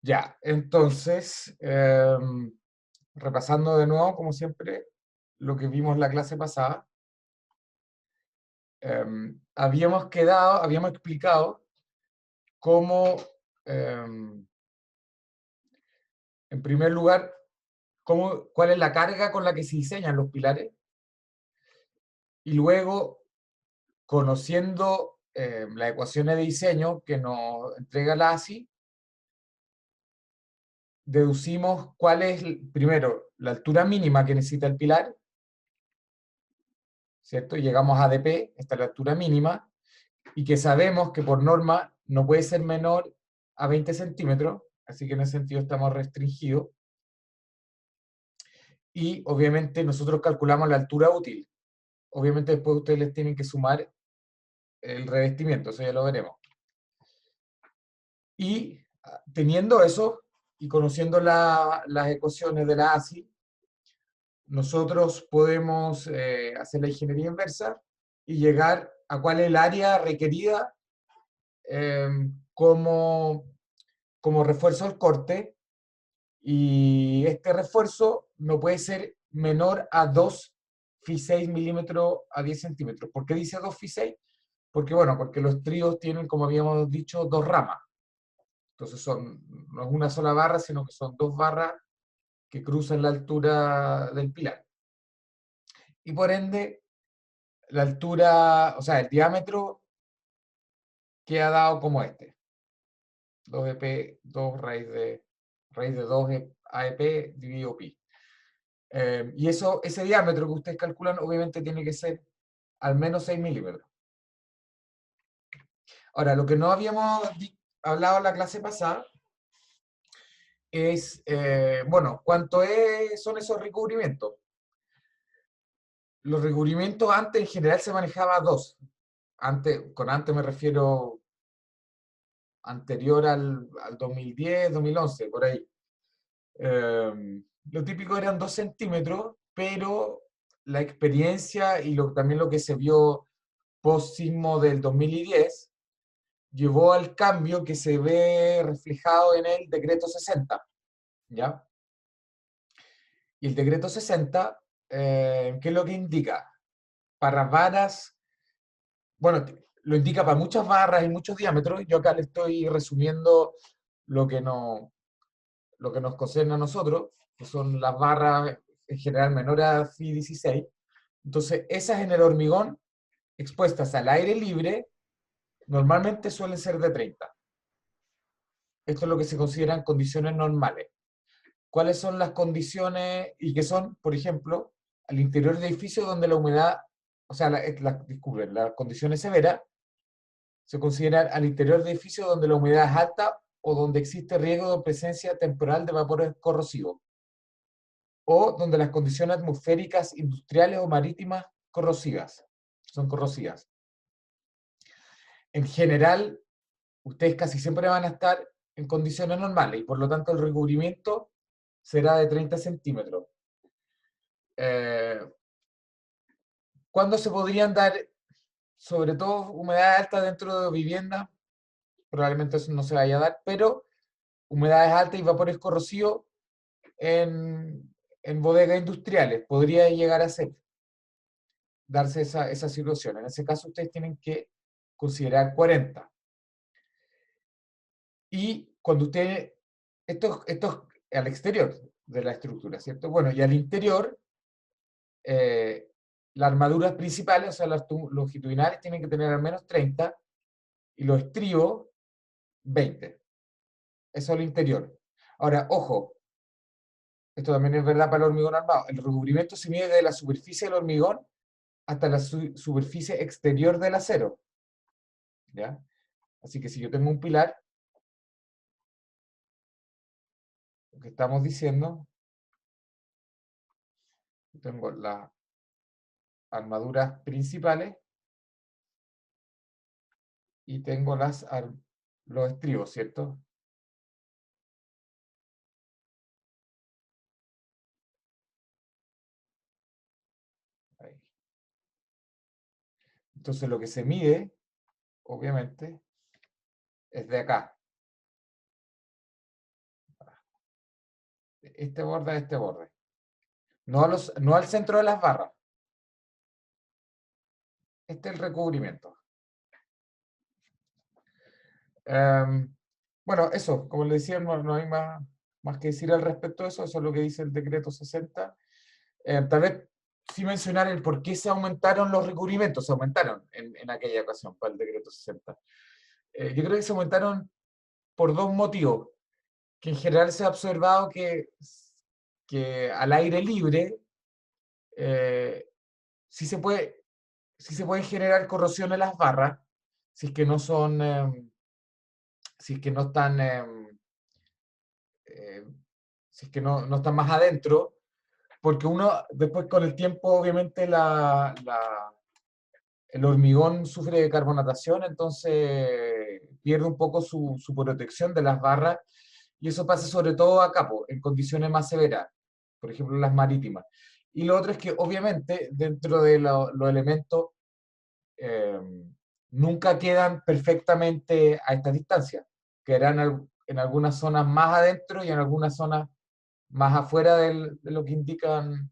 Ya, entonces, repasando de nuevo, como siempre, lo que vimos la clase pasada, habíamos explicado cómo, em, en primer lugar, cuál es la carga con la que se diseñan los pilares, y luego, conociendo las ecuaciones de diseño que nos entrega la ASI, deducimos cuál es, primero, la altura mínima que necesita el pilar, ¿cierto? Llegamos a dp, esta es la altura mínima, y que sabemos que por norma no puede ser menor a 20 centímetros, así que en ese sentido estamos restringidos. Y obviamente nosotros calculamos la altura útil. Obviamente después ustedes les tienen que sumar el revestimiento, eso ya lo veremos. Y teniendo eso y conociendo las ecuaciones de la ASI, nosotros podemos hacer la ingeniería inversa y llegar a cuál es el área requerida eh, como, como refuerzo al corte, y este refuerzo no puede ser menor a 2 Fi 6 milímetros a 10 centímetros. ¿Por qué dice 2 Fi 6? Porque, bueno, porque los tríos tienen, como habíamos dicho, dos ramas. Entonces no es una sola barra, sino que son dos barras que cruzan la altura del pilar. Y por ende, la altura, o sea, el diámetro queda dado como este. 2EP, 2 raíz de 2 AEP dividido pi. Y ese diámetro que ustedes calculan, obviamente tiene que ser al menos 6 milímetros. Ahora, lo que no habíamos hablado en la clase pasada es, bueno, son esos recubrimientos. Los recubrimientos antes en general se manejaba dos. Con antes me refiero anterior al 2010, 2011, por ahí. Lo típico eran 2 centímetros, pero la experiencia y también lo que se vio post-sismo del 2010 llevó al cambio que se ve reflejado en el decreto 60, ¿ya? Y el decreto 60, ¿qué es lo que indica? Para varas, bueno, lo indica para muchas barras y muchos diámetros. Yo acá le estoy resumiendo lo que, no, lo que nos concierne a nosotros, que son las barras en general menores a Fi 16. Entonces, esas en el hormigón expuestas al aire libre normalmente suelen ser de 30. Esto es lo que se consideran condiciones normales. ¿Cuáles son las condiciones y qué son, por ejemplo, al interior de edificios donde la humedad, o sea, disculpen, las condiciones severas se consideran al interior de edificios donde la humedad es alta o donde existe riesgo de presencia temporal de vapores corrosivos, o donde las condiciones atmosféricas, industriales o marítimas son corrosivas. En general, ustedes casi siempre van a estar en condiciones normales y por lo tanto el recubrimiento será de 30 centímetros. Eh, ¿Cuándo se podrían dar, sobre todo, humedad alta dentro de vivienda? Probablemente eso no se vaya a dar, pero humedades altas y vapores corrosivos en bodegas industriales podría llegar a darse esa situación. En ese caso, ustedes tienen que considerar 40. Y cuando ustedes, esto es al exterior de la estructura, ¿cierto? Bueno, y al interior, eh, las armaduras principales, o sea, las longitudinales, tienen que tener al menos 30 y los estribos 20. Eso es el interior. Ahora, ojo, esto también es verdad para el hormigón armado. El recubrimiento se mide de la superficie del hormigón hasta la superficie exterior del acero, ¿ya? Así que si yo tengo un pilar, lo que estamos diciendo, tengo las armaduras principales y tengo los estribos, ¿cierto? Ahí. Entonces lo que se mide, obviamente, es de acá. este borde a este borde. No al centro de las barras. Este es el recubrimiento. Bueno, eso, como le decía, no hay más que decir al respecto de eso. Eso es lo que dice el decreto 60. Tal vez sí mencionar el por qué se aumentaron los recubrimientos. Se aumentaron en aquella ocasión para el decreto 60. Yo creo que se aumentaron por dos motivos. Que en general se ha observado que al aire libre eh, sí se puede generar corrosión en las barras si es que no son, si es que no están, eh, si es que no están más adentro, porque uno después con el tiempo obviamente el hormigón sufre de carbonatación, entonces pierde un poco su protección de las barras, y eso pasa sobre todo acá, po, en condiciones más severas, por ejemplo las marítimas. Y lo otro es que obviamente dentro de los elementos eh, nunca quedan perfectamente a esta distancia, quedarán en algunas zonas más adentro y en algunas zonas más afuera de lo que indican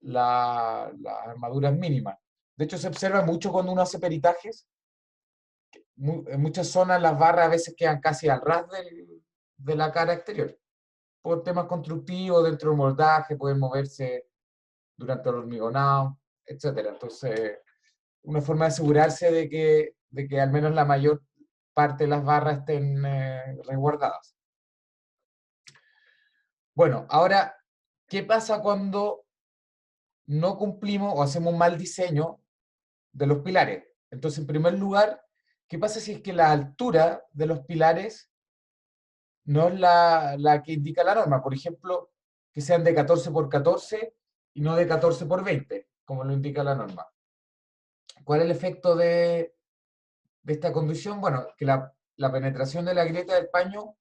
las armaduras mínimas. De hecho, se observa mucho cuando uno hace peritajes. En muchas zonas las barras a veces quedan casi al ras de la cara exterior. Por temas constructivos, dentro del moldaje, pueden moverse durante el hormigonado, etcétera. Entonces, una forma de asegurarse de que al menos la mayor parte de las barras estén resguardadas. Bueno, ahora, ¿qué pasa cuando no cumplimos o hacemos un mal diseño de los pilares? Entonces, en primer lugar, ¿qué pasa si es que la altura de los pilares no es la que indica la norma? Por ejemplo, que sean de 14 por 14 y no de 14 por 20, como lo indica la norma. ¿Cuál es el efecto de esta condición? Bueno, que la penetración de la grieta del paño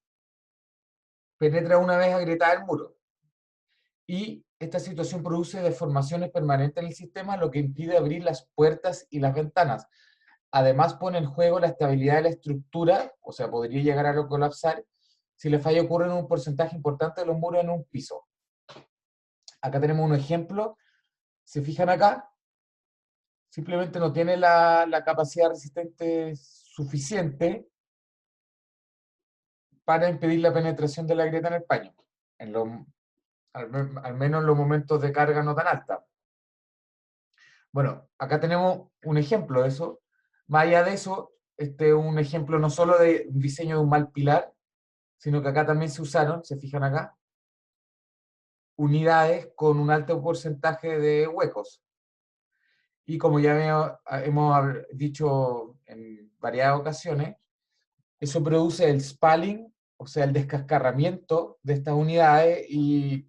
penetra una vez agrietada el muro. Y esta situación produce deformaciones permanentes en el sistema, lo que impide abrir las puertas y las ventanas. Además pone en juego la estabilidad de la estructura, o sea, podría llegar a colapsar si la falla ocurre en un porcentaje importante de los muros en un piso. Acá tenemos un ejemplo. Se fijan acá, simplemente no tiene la capacidad resistente suficiente para impedir la penetración de la grieta en el paño, en al menos en los momentos de carga no tan alta. Bueno, acá tenemos un ejemplo de eso. Más allá de eso, este es un ejemplo no solo de un diseño de un mal pilar, sino que acá también se usaron, se fijan acá, unidades con un alto porcentaje de huecos. Y como ya hemos dicho en varias ocasiones, eso produce el spalling, o sea, el descascarramiento de estas unidades y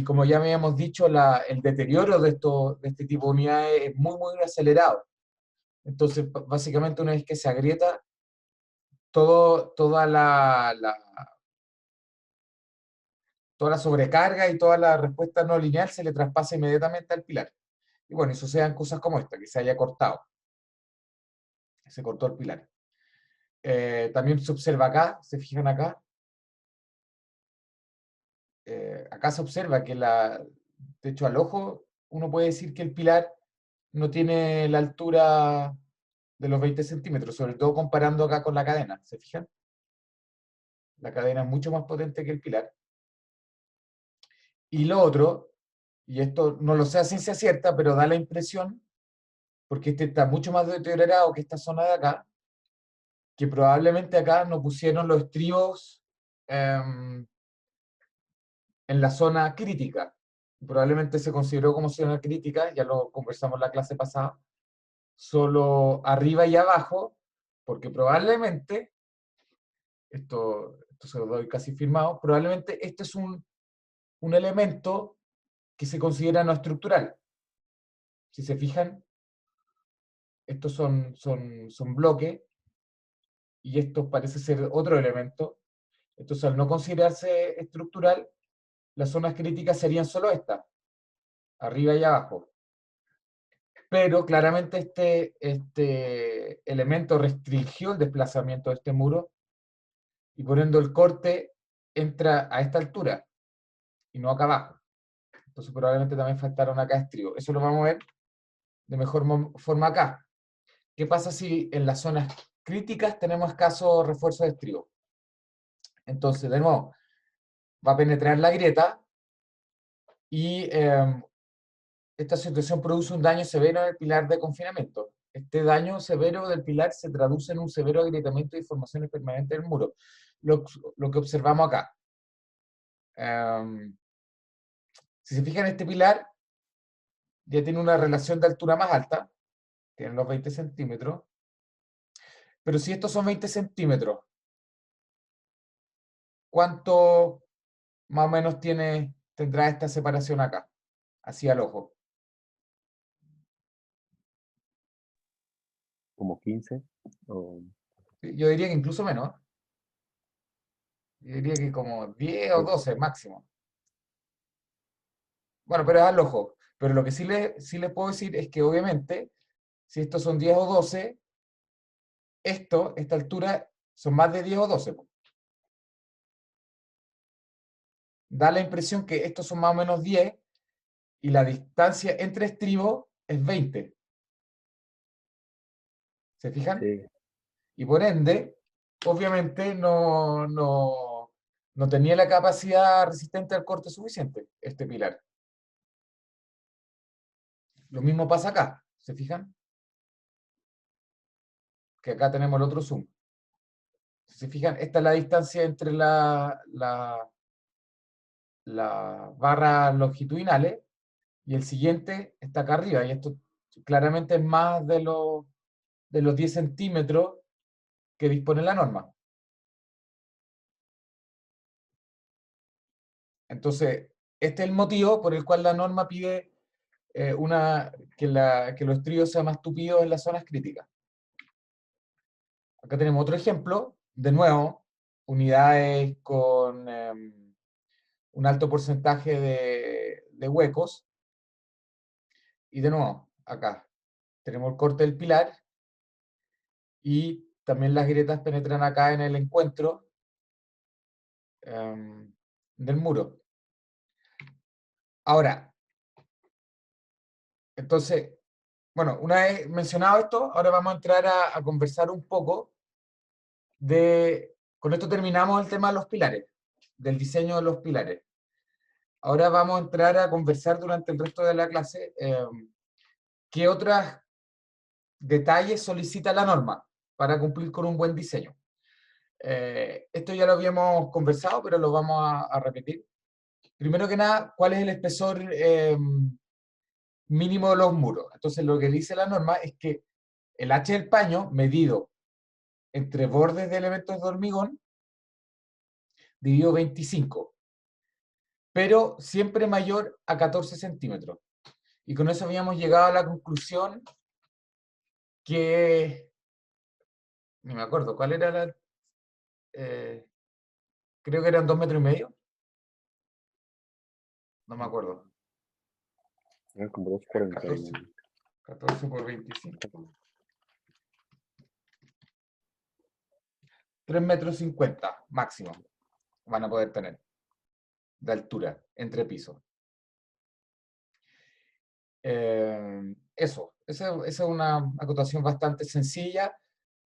como ya habíamos dicho, el deterioro de este tipo de unidades es muy, muy acelerado. Entonces, básicamente una vez que se agrieta, toda toda la sobrecarga y toda la respuesta no lineal se le traspasa inmediatamente al pilar. Y bueno, eso sean cosas como esta, que se haya cortado, se cortó el pilar. También se observa acá, se fijan acá, acá se observa que de hecho al ojo uno puede decir que el pilar no tiene la altura de los 20 centímetros, sobre todo comparando acá con la cadena, ¿se fijan? La cadena es mucho más potente que el pilar. Y lo otro, y esto no lo sé a ciencia cierta, pero da la impresión, porque este está mucho más deteriorado que esta zona de acá, que probablemente acá no pusieron los estribos em, en la zona crítica. Probablemente se consideró como zona crítica, ya lo conversamos en la clase pasada, solo arriba y abajo, porque probablemente, esto se lo doy casi firmado, probablemente este es un elemento que se considera no estructural. Si se fijan, estos son bloques y esto parece ser otro elemento. Entonces, al no considerarse estructural, las zonas críticas serían solo estas, arriba y abajo. Pero claramente este elemento restringió el desplazamiento de este muro y poniendo el corte entra a esta altura. y no acá abajo. Entonces probablemente también faltaron acá estribos. Eso lo vamos a ver de mejor forma acá. ¿Qué pasa si en las zonas críticas tenemos escaso refuerzo de estribo? Entonces, de nuevo, va a penetrar la grieta y esta situación produce un daño severo en el pilar de confinamiento. Este daño severo del pilar se traduce en un severo agrietamiento y formaciones permanentes del muro. Lo que observamos acá. Si se fijan, este pilar ya tiene una relación de altura más alta, tiene los 20 centímetros, pero si estos son 20 centímetros, ¿cuánto más o menos tendrá esta separación acá, así al ojo? Como 15 o Yo diría que incluso menos, ¿eh? Yo diría que como 10 o 12 máximo. Bueno, pero es al ojo. Pero lo que sí les puedo decir es que obviamente, si estos son 10 o 12, esta altura, son más de 10 o 12. Po. Da la impresión que estos son más o menos 10 y la distancia entre estribos es 20. ¿Se fijan? sí, Y por ende, obviamente no tenía la capacidad resistente al corte suficiente, este pilar. Lo mismo pasa acá, ¿se fijan? Que acá tenemos el otro zoom. Si se fijan, esta es la distancia entre las barras longitudinales y el siguiente está acá arriba. Y esto claramente es más de los 10 centímetros que dispone la norma. Entonces, este es el motivo por el cual la norma pide que los estrios sean más tupidos en las zonas críticas. Acá tenemos otro ejemplo, de nuevo, unidades con un alto porcentaje de huecos, y de nuevo, acá tenemos el corte del pilar, y también las grietas penetran acá en el encuentro del muro. Ahora, entonces, bueno, una vez mencionado esto, ahora vamos a entrar a conversar un poco con esto terminamos el tema de los pilares, del diseño de los pilares. Ahora vamos a entrar a conversar durante el resto de la clase qué otros detalles solicita la norma para cumplir con un buen diseño. Esto ya lo habíamos conversado, pero lo vamos a repetir. Primero que nada, ¿cuál es el espesor mínimo de los muros? Entonces, lo que dice la norma es que el H del paño, medido entre bordes de elementos de hormigón, dividido 25, pero siempre mayor a 14 centímetros. Y con eso habíamos llegado a la conclusión que, ni me acuerdo, ¿cuál era eh, creo que eran 2,5 metros, no me acuerdo, eran como 2,40 14, 14 por 25, 3,50 metros máximo van a poder tener de altura entre pisos. Esa es una acotación bastante sencilla.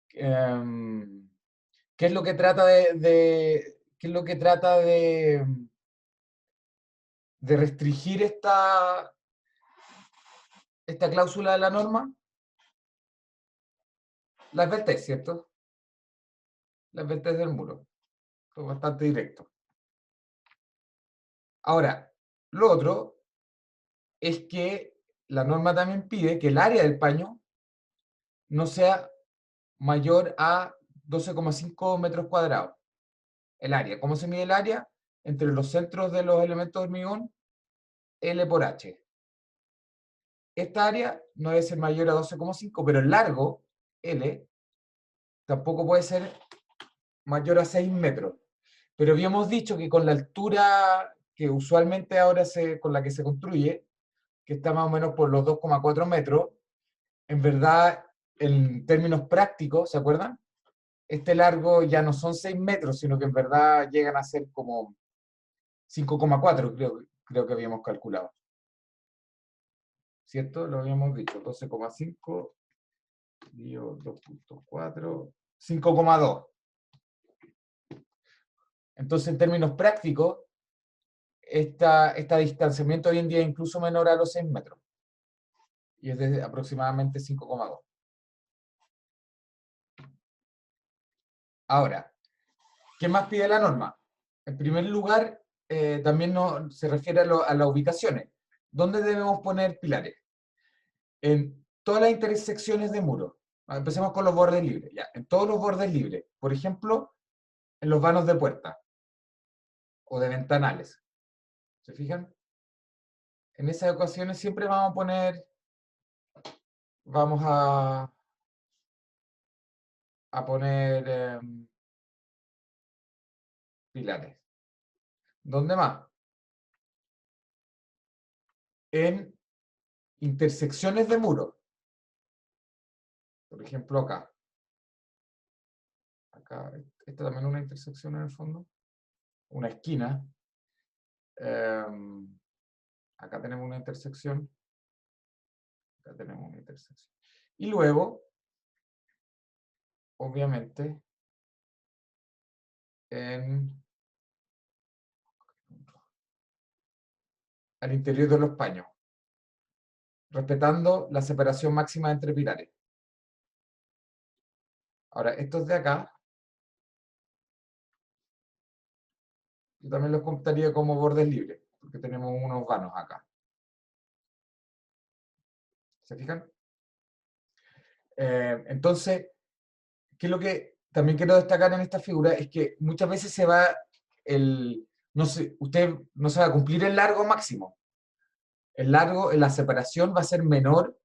¿Qué es lo que trata qué es lo que trata de restringir esta cláusula de la norma? Las vertes, ¿cierto? Las vertes del muro. Esto es bastante directo. Ahora, lo otro es que la norma también pide que el área del paño no sea mayor a 12,5 metros cuadrados. El área. ¿Cómo se mide el área? Entre los centros de los elementos de hormigón, L por H. Esta área no debe ser mayor a 12,5, pero el largo, L, tampoco puede ser mayor a 6 metros. Pero habíamos dicho que con la altura que usualmente ahora con la que se construye, que está más o menos por los 2,4 metros, en verdad, en términos prácticos, ¿se acuerdan? Este largo ya no son 6 metros, sino que en verdad llegan a ser como 5,4 creo que habíamos calculado. ¿Cierto? Lo habíamos dicho. 12,5 dividido 2,4, 5,2. Entonces, en términos prácticos, este distanciamiento hoy en día es incluso menor a los 6 metros. Y es de aproximadamente 5,2. Ahora, ¿qué más pide la norma? En primer lugar, también se refiere a las ubicaciones. ¿Dónde debemos poner pilares? En todas las intersecciones de muros. Empecemos con los bordes libres. Ya. En todos los bordes libres. Por ejemplo, en los vanos de puerta o de ventanales. ¿Se fijan? En esas ocasiones siempre vamos a poner pilares. ¿Dónde más? En intersecciones de muros. Por ejemplo, acá. Acá, esta también es una intersección en el fondo. Una esquina. Acá tenemos una intersección. Acá tenemos una intersección. Y luego, obviamente, al interior de los paños, respetando la separación máxima entre pilares. Ahora, estos de acá, yo también los contaría como bordes libres, porque tenemos unos vanos acá. ¿Se fijan? Entonces, ¿qué es lo que también quiero destacar en esta figura? Es que muchas veces se va usted no se va a cumplir el largo máximo. El largo, la separación va a ser menor,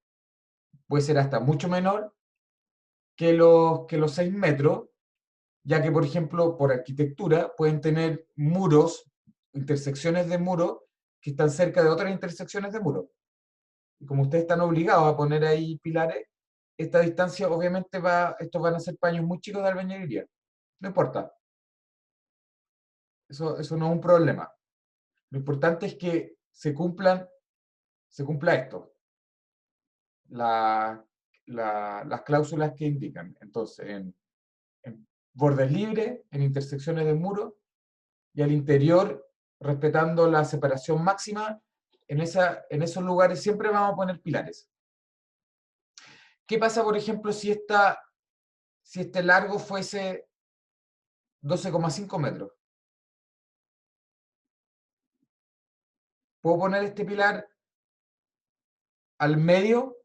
puede ser hasta mucho menor que los 6 metros, ya que, por ejemplo, por arquitectura pueden tener muros, intersecciones de muros, que están cerca de otras intersecciones de muros. Y como ustedes están obligados a poner ahí pilares, esta distancia obviamente estos van a ser paños muy chicos de albañilería. No importa, eso no es un problema. Lo importante es que se cumpla esto, las cláusulas que indican. Entonces, en bordes libres, en intersecciones de muros, y al interior, respetando la separación máxima, en esos lugares siempre vamos a poner pilares. ¿Qué pasa, por ejemplo, si este largo fuese 12,5 metros? ¿Puedo poner este pilar al medio?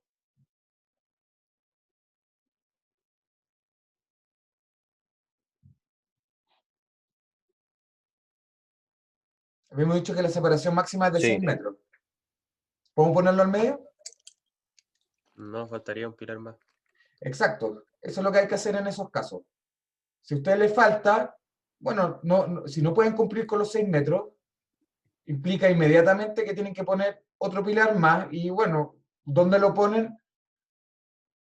Habíamos dicho que la separación máxima es de 6 Sí, metros. ¿Podemos ponerlo al medio? no faltaría un pilar más. Exacto. Eso es lo que hay que hacer en esos casos. Si a usted le falta, bueno, si no pueden cumplir con los 6 metros, implica inmediatamente que tienen que poner otro pilar más y bueno, ¿dónde lo ponen?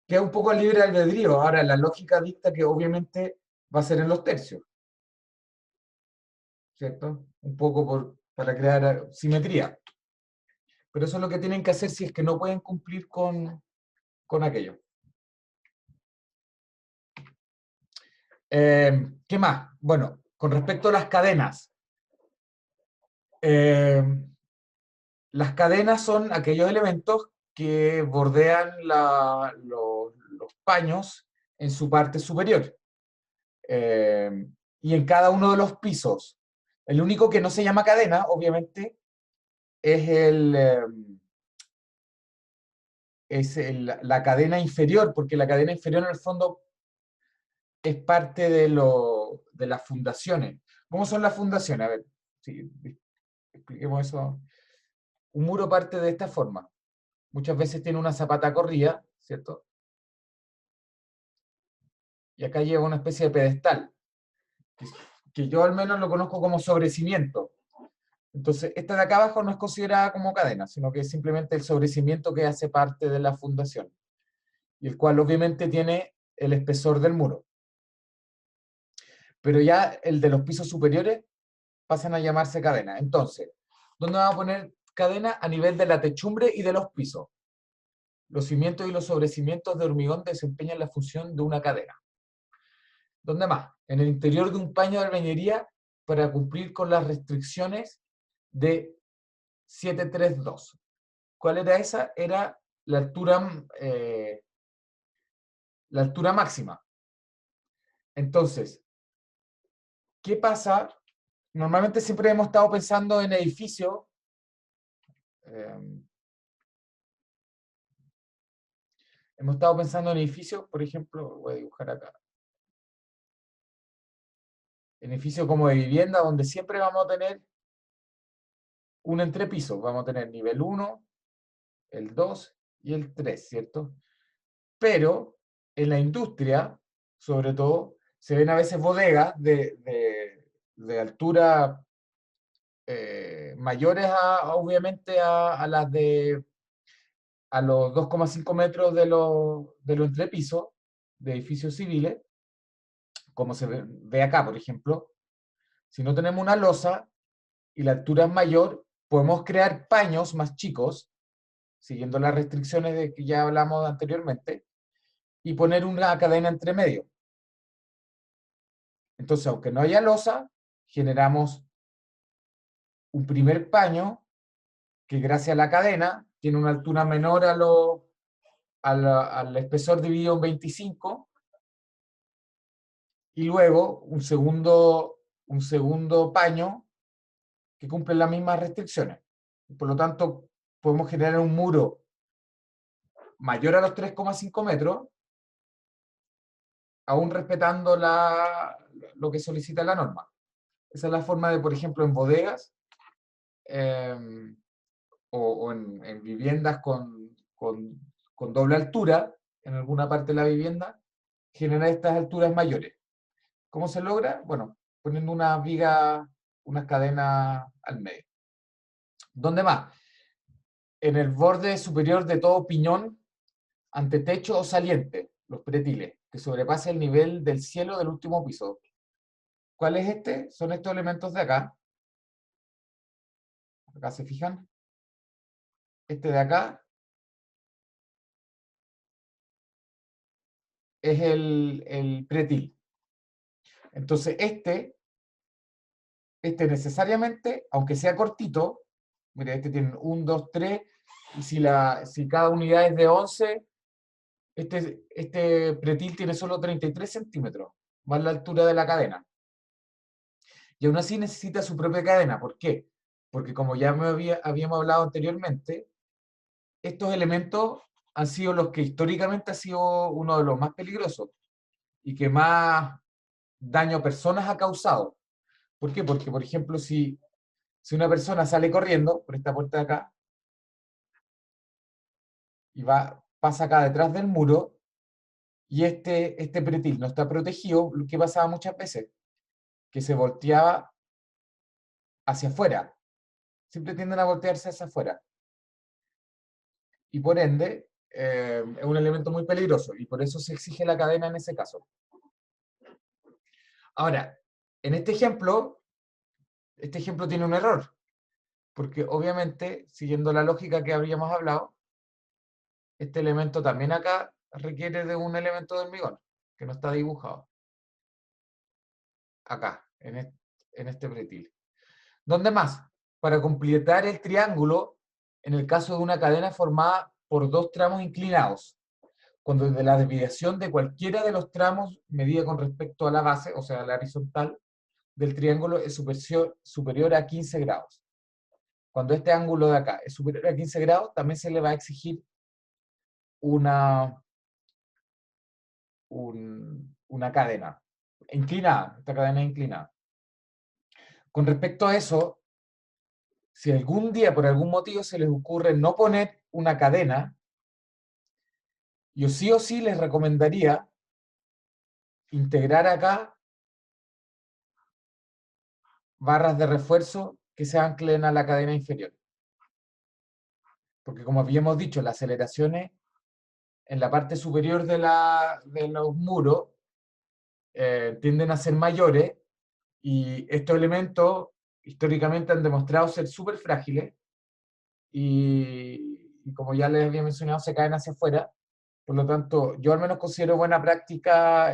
Queda un poco libre albedrío. Ahora, la lógica dicta que obviamente va a ser en los tercios, ¿cierto? Un poco para crear simetría. Pero eso es lo que tienen que hacer si es que no pueden cumplir con aquello. ¿Qué más? Bueno, con respecto a las cadenas. Las cadenas son aquellos elementos que bordean los paños en su parte superior. Y en cada uno de los pisos. El único que no se llama cadena, obviamente, la cadena inferior, porque la cadena inferior en el fondo es parte de las fundaciones. ¿Cómo son las fundaciones? A ver, sí, expliquemos eso. Un muro parte de esta forma. Muchas veces tiene una zapata corrida, ¿cierto? Y acá lleva una especie de pedestal, que yo al menos lo conozco como sobrecimiento. Entonces, esta de acá abajo no es considerada como cadena, sino que es simplemente el sobrecimiento que hace parte de la fundación, y el cual obviamente tiene el espesor del muro. Pero ya el de los pisos superiores pasan a llamarse cadena. Entonces, ¿dónde vamos a poner cadena? A nivel de la techumbre y de los pisos. Los cimientos y los sobrecimientos de hormigón desempeñan la función de una cadena. ¿Dónde más? En el interior de un paño de albañilería para cumplir con las restricciones de 732. ¿Cuál era esa? Era la altura máxima. Entonces, ¿qué pasa? Normalmente siempre hemos estado pensando en edificios. Hemos estado pensando en edificios, por ejemplo, voy a dibujar acá. En edificios como de vivienda, donde siempre vamos a tener un entrepiso. Vamos a tener nivel 1, el 2 y el 3, ¿cierto? Pero en la industria, sobre todo, se ven a veces bodegas de altura mayores obviamente a las de a los 2,5 metros de los entrepisos de edificios civiles, como se ve acá, por ejemplo. Si no tenemos una losa y la altura es mayor, podemos crear paños más chicos, siguiendo las restricciones de que ya hablamos anteriormente, y poner una cadena entre medio. Entonces, aunque no haya losa, generamos un primer paño que gracias a la cadena tiene una altura menor al espesor dividido en 25, y luego un segundo paño que cumple las mismas restricciones. Por lo tanto, podemos generar un muro mayor a los 3,5 metros, aún respetando lo que solicita la norma. Esa es la forma de, por ejemplo, en bodegas o en viviendas con doble altura, en alguna parte de la vivienda, generar estas alturas mayores. ¿Cómo se logra? Bueno, poniendo una viga, unas cadenas al medio. ¿Dónde más? En el borde superior de todo piñón, ante techo o saliente, los pretiles, que sobrepasa el nivel del cielo del último piso. ¿Cuál es este? Son estos elementos de acá. Acá se fijan. Este de acá es el pretil. Entonces este necesariamente, aunque sea cortito, mire, este tiene 1, 2, 3, y si cada unidad es de 11, este pretil tiene solo 33 centímetros, más la altura de la cadena. Y aún así necesita su propia cadena. ¿Por qué? Porque como ya habíamos hablado anteriormente, estos elementos han sido los que históricamente ha sido uno de los más peligrosos y que más daño a personas ha causado. ¿Por qué? Porque, por ejemplo, si una persona sale corriendo por esta puerta de acá y pasa acá detrás del muro y este pretil no está protegido, lo que pasaba muchas veces, que se volteaba hacia afuera. Siempre tienden a voltearse hacia afuera. Y por ende, es un elemento muy peligroso y por eso se exige la cadena en ese caso. Ahora, en este ejemplo tiene un error, porque obviamente, siguiendo la lógica que habíamos hablado, este elemento también acá requiere de un elemento de hormigón, que no está dibujado. Acá, en este pretil. ¿Dónde más? Para completar el triángulo, en el caso de una cadena formada por dos tramos inclinados, cuando la desviación de cualquiera de los tramos medida con respecto a la base, o sea, la horizontal del triángulo es superior a 15 grados. Cuando este ángulo de acá es superior a 15 grados, también se le va a exigir una cadena inclinada, esta cadena es inclinada. Con respecto a eso, si algún día por algún motivo se les ocurre no poner una cadena, yo sí o sí les recomendaría integrar acá barras de refuerzo que se anclen a la cadena inferior. Porque como habíamos dicho, las aceleraciones en la parte superior de los muros tienden a ser mayores y estos elementos históricamente han demostrado ser súper frágiles y como ya les había mencionado, se caen hacia afuera. Por lo tanto, yo al menos considero buena práctica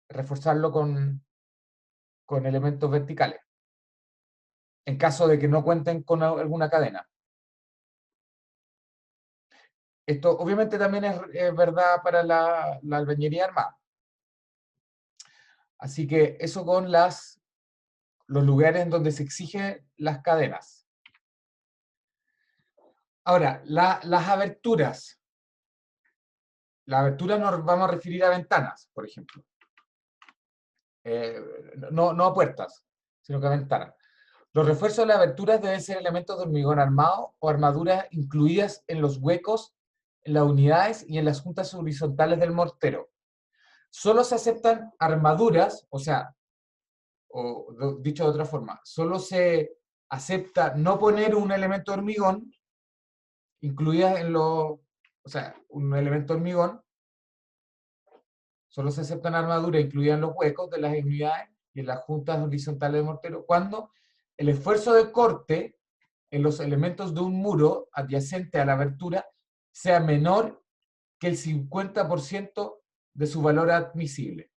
reforzarlo con elementos verticales, en caso de que no cuenten con alguna cadena. Esto obviamente también es verdad para la albañilería armada. Así que eso con los lugares en donde se exigen las cadenas. Ahora, las aberturas. Las aberturas nos vamos a referir a ventanas, por ejemplo. No a puertas, sino que a ventanas. Los refuerzos de las aberturas deben ser elementos de hormigón armado o armaduras incluidas en los huecos, en las unidades y en las juntas horizontales del mortero. Solo se aceptan armaduras, o sea, dicho de otra forma, solo se acepta no poner un elemento de hormigón incluida en o sea, un elemento de hormigón, solo se aceptan armaduras incluidas en los huecos de las unidades y en las juntas horizontales del mortero cuando el esfuerzo de corte en los elementos de un muro adyacente a la abertura sea menor que el 50% de su valor admisible.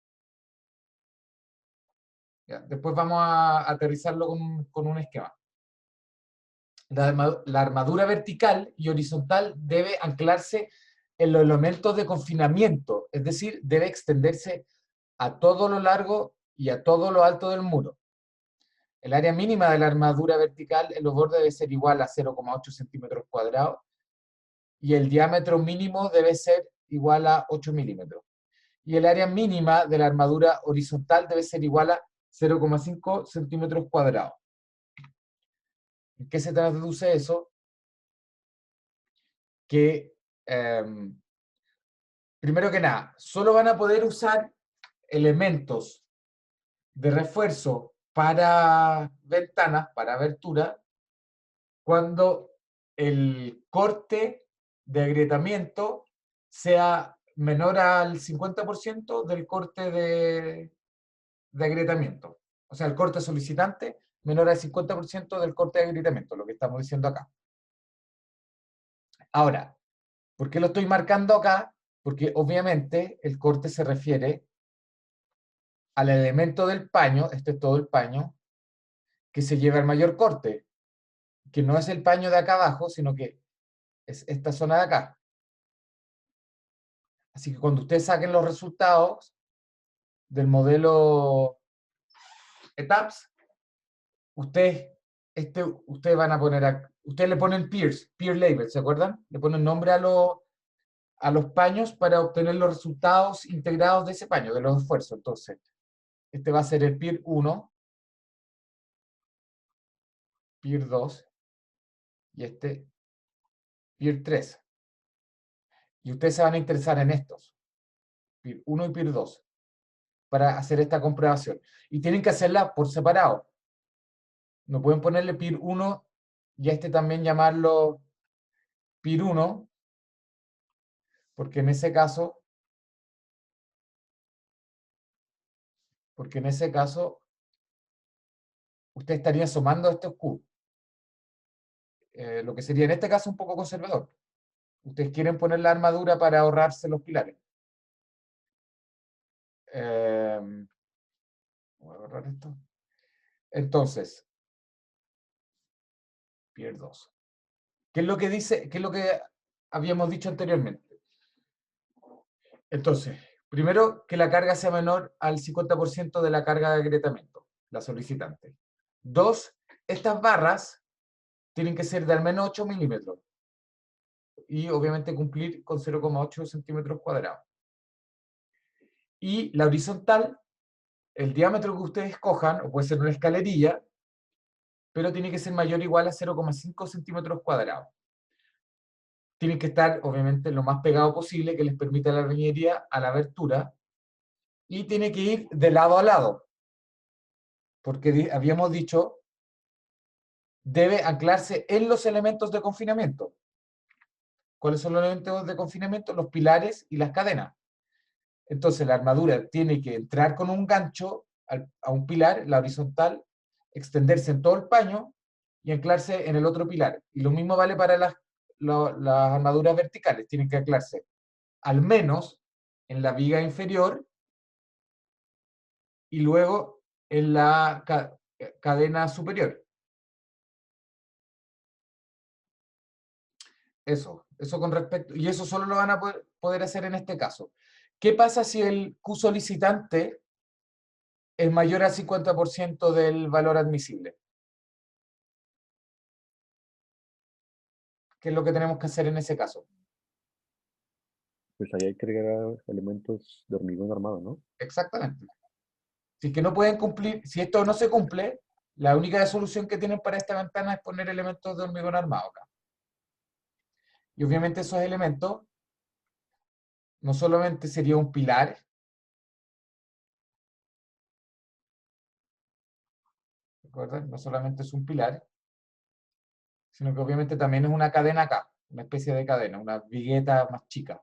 Ya, después vamos a aterrizarlo con un esquema. La armadura vertical y horizontal debe anclarse en los elementos de confinamiento, es decir, debe extenderse a todo lo largo y a todo lo alto del muro. El área mínima de la armadura vertical en los bordes debe ser igual a 0,8 centímetros cuadrados y el diámetro mínimo debe ser igual a 8 milímetros. Y el área mínima de la armadura horizontal debe ser igual a 0,5 centímetros cuadrados. ¿En qué se traduce eso? Que, primero que nada, solo van a poder usar elementos de refuerzo para ventanas, para abertura, cuando el corte de agrietamiento sea menor al 50% del corte de agrietamiento. O sea, el corte solicitante menor al 50% del corte de agrietamiento, lo que estamos diciendo acá. Ahora, ¿por qué lo estoy marcando acá? Porque obviamente el corte se refiere al elemento del paño, este es todo el paño, que se lleva el mayor corte, que no es el paño de acá abajo, sino que es esta zona de acá. Así que cuando ustedes saquen los resultados del modelo ETAPS, ustedes van a poner, ustedes le ponen peer label, ¿se acuerdan? Le ponen nombre a los paños para obtener los resultados integrados de ese paño, de los esfuerzos. Entonces, este va a ser el peer 1, peer 2 y este peer 3. Y ustedes se van a interesar en estos, peer 1 y peer 2, para hacer esta comprobación. Y tienen que hacerla por separado. No pueden ponerle peer 1 y a este también llamarlo peer 1, porque en ese caso usted estaría sumando estos Q. Lo que sería en este caso un poco conservador. Ustedes quieren poner la armadura para ahorrarse los pilares. Voy a borrar esto. Entonces, peer 2. ¿Qué es lo que dice? ¿Qué es lo que habíamos dicho anteriormente? Entonces, primero, que la carga sea menor al 50% de la carga de agrietamiento, la solicitante. 2, estas barras tienen que ser de al menos 8 milímetros y obviamente cumplir con 0,8 centímetros cuadrados. Y la horizontal, el diámetro que ustedes escojan, o puede ser una escalerilla, pero tiene que ser mayor o igual a 0,5 centímetros cuadrados. Tienen que estar, obviamente, lo más pegado posible que les permita la albañilería a la abertura, y tiene que ir de lado a lado, porque habíamos dicho, debe anclarse en los elementos de confinamiento. ¿Cuáles son los elementos de confinamiento? Los pilares y las cadenas. Entonces la armadura tiene que entrar con un gancho a un pilar, la horizontal, extenderse en todo el paño y anclarse en el otro pilar. Y lo mismo vale para las armaduras verticales, tienen que anclarse al menos en la viga inferior y luego en la cadena superior. Eso con respecto, y eso solo lo van a poder hacer en este caso. ¿Qué pasa si el Q solicitante es mayor al 50% del valor admisible? ¿Qué es lo que tenemos que hacer en ese caso? Pues ahí hay que agregar elementos de hormigón armado, ¿no? Exactamente. Si es que no pueden cumplir, si esto no se cumple, la única solución que tienen para esta ventana es poner elementos de hormigón armado acá. Y obviamente esos elementos no solamente sería un pilar, ¿recuerdan? No solamente es un pilar, sino que obviamente también es una cadena acá, una especie de cadena, una vigueta más chica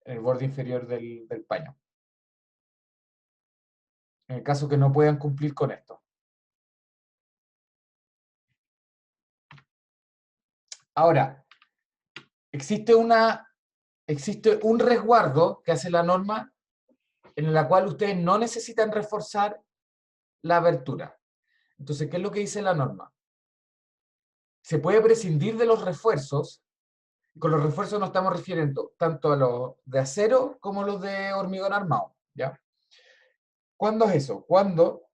en el borde inferior del paño. En el caso que no puedan cumplir con esto. Ahora, existe un resguardo que hace la norma en la cual ustedes no necesitan reforzar la abertura. Entonces, ¿qué es lo que dice la norma? Se puede prescindir de los refuerzos. Con los refuerzos nos estamos refiriendo tanto a los de acero como a los de hormigón armado, ¿ya? ¿Cuándo es eso? Cuando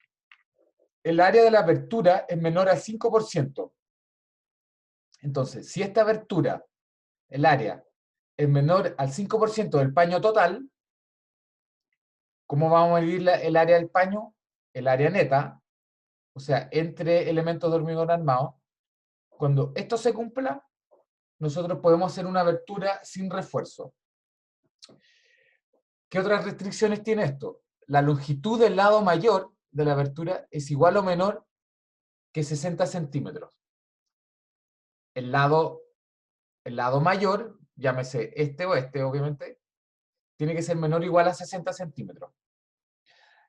el área de la abertura es menor al 5%. Entonces, si esta abertura, el área, es menor al 5% del paño total, ¿cómo vamos a medir el área del paño? El área neta, o sea, entre elementos de hormigón armado. Cuando esto se cumpla, nosotros podemos hacer una abertura sin refuerzo. ¿Qué otras restricciones tiene esto? La longitud del lado mayor de la abertura es igual o menor que 60 centímetros. El lado mayor, llámese este o este, obviamente, tiene que ser menor o igual a 60 centímetros.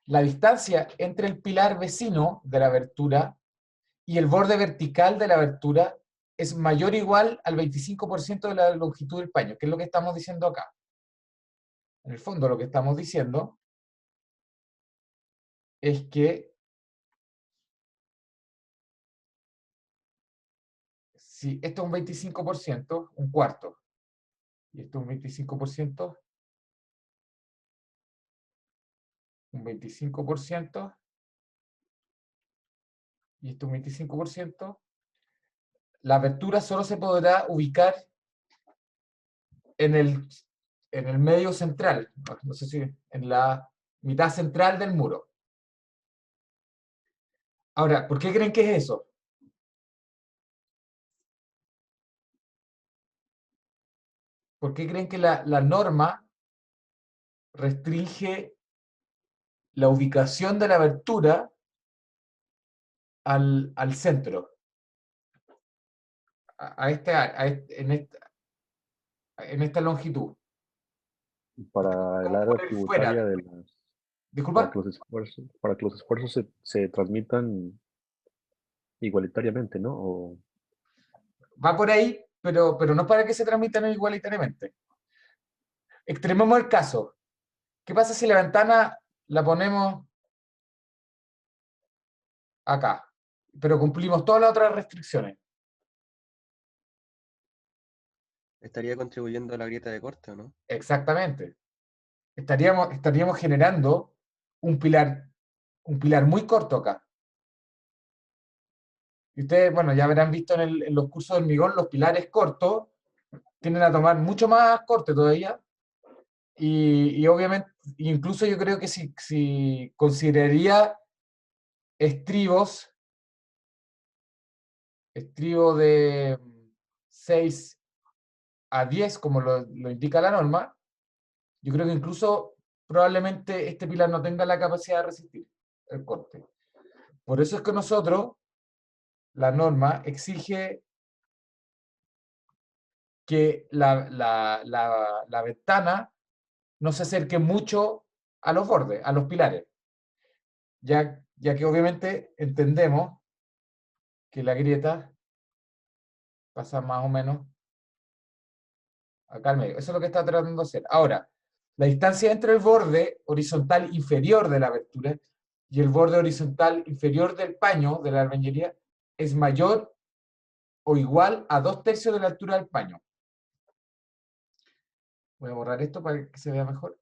La distancia entre el pilar vecino de la abertura y el borde vertical de la abertura es mayor o igual al 25% de la longitud del paño, que es lo que estamos diciendo acá. En el fondo, lo que estamos diciendo es que si esto es un 25%, un cuarto, y esto es un 25%, un 25%, y esto es un 25%, la abertura solo se podrá ubicar en el medio central, no sé si en la mitad central del muro. Ahora, ¿por qué creen que es eso? ¿Por qué creen que la norma restringe la ubicación de la abertura al centro? En esta longitud. Para el ¿Cómo área por el fuera? tributaria para Disculpa, que los esfuerzos se transmitan igualitariamente, ¿no? O va por ahí, pero no para que se transmitan igualitariamente. Extrememos el caso. ¿Qué pasa si la ventana la ponemos acá, pero cumplimos todas las otras restricciones? ¿Estaría contribuyendo a la grieta de corte o no? Exactamente. Estaríamos generando un pilar muy corto acá. Y ustedes, bueno, ya habrán visto en los cursos de hormigón, los pilares cortos tienden a tomar mucho más corte todavía. Y obviamente, incluso yo creo que si consideraría estribos de 6 a 10, como lo indica la norma, yo creo que incluso probablemente este pilar no tenga la capacidad de resistir el corte. Por eso es que nosotros, la norma, exige que la ventana no se acerque mucho a los bordes, a los pilares. Ya ya que obviamente entendemos que la grieta pasa más o menos acá al medio. Eso es lo que está tratando de hacer. Ahora, la distancia entre el borde horizontal inferior de la abertura y el borde horizontal inferior del paño de la albañilería es mayor o igual a 2/3 de la altura del paño. Voy a borrar esto para que se vea mejor.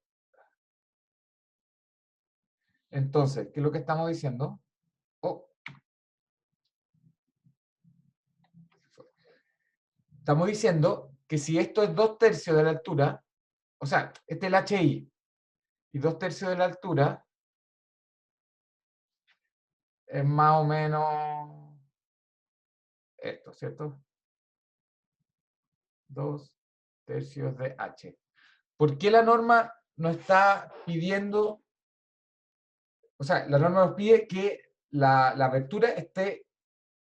Entonces, ¿qué es lo que estamos diciendo? Oh, estamos diciendo que si esto es 2/3 de la altura, o sea, este es el HI, y 2/3 de la altura es más o menos esto, ¿cierto? 2/3 de H. ¿Por qué la norma nos está pidiendo, o sea, la norma nos pide que la abertura esté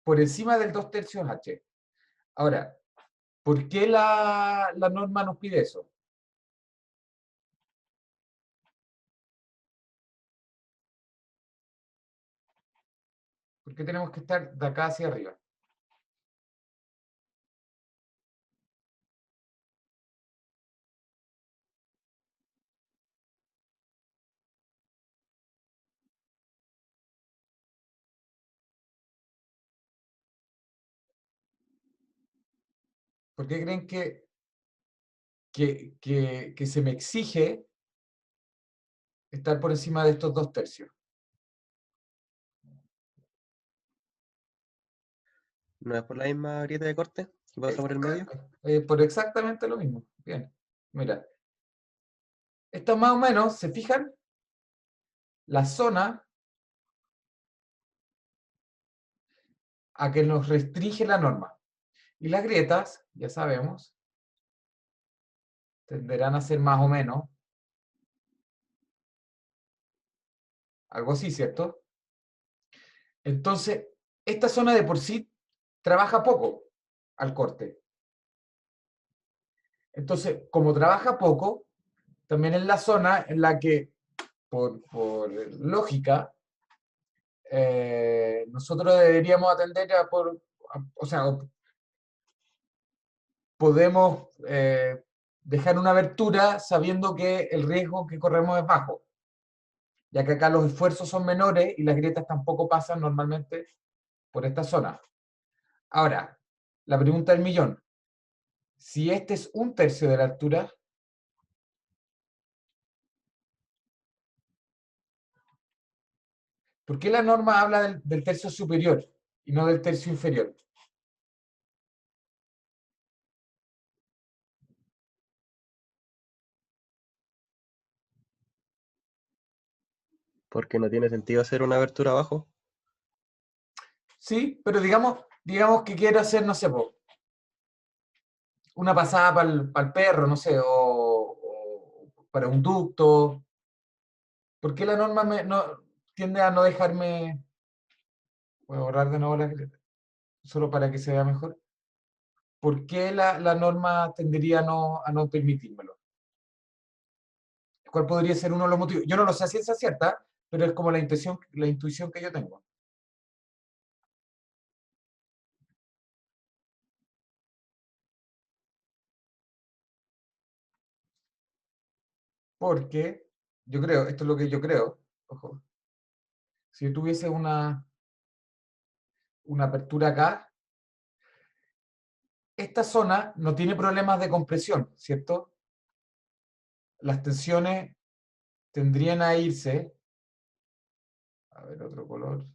por encima del 2/3 H? Ahora, ¿por qué la norma nos pide eso? ¿Por qué tenemos que estar de acá hacia arriba? ¿Por qué creen que se me exige estar por encima de estos 2/3? ¿No es por la misma grieta de corte que pasa por el medio? Por exactamente lo mismo. Bien, mira. Esto más o menos, ¿se fijan? La zona a que nos restringe la norma. Y las grietas, ya sabemos, tenderán a ser más o menos algo así, ¿cierto? Entonces, esta zona de por sí trabaja poco al corte. Entonces, como trabaja poco, también es la zona en la que, por lógica, nosotros deberíamos atender o sea, podemos dejar una abertura sabiendo que el riesgo que corremos es bajo, ya que acá los esfuerzos son menores y las grietas tampoco pasan normalmente por esta zona. Ahora, la pregunta del millón. Si este es 1/3 de la altura, ¿por qué la norma habla del tercio superior y no del tercio inferior? Porque no tiene sentido hacer una abertura abajo. Sí, pero digamos que quiero hacer, no sé, una pasada para el perro, no sé, o para un ducto. ¿Por qué la norma tiende a no dejarme? Voy a borrar de nuevo la grieta, solo para que se vea mejor. ¿Por qué la norma tendería a no permitírmelo? ¿Cuál podría ser uno de los motivos? Yo no lo sé a ciencia cierta, pero es como la intuición que yo tengo. Porque yo creo, esto es lo que yo creo, ojo, si yo tuviese una apertura acá, esta zona no tiene problemas de compresión, ¿cierto? Las tensiones tendrían a irse, a ver otro color,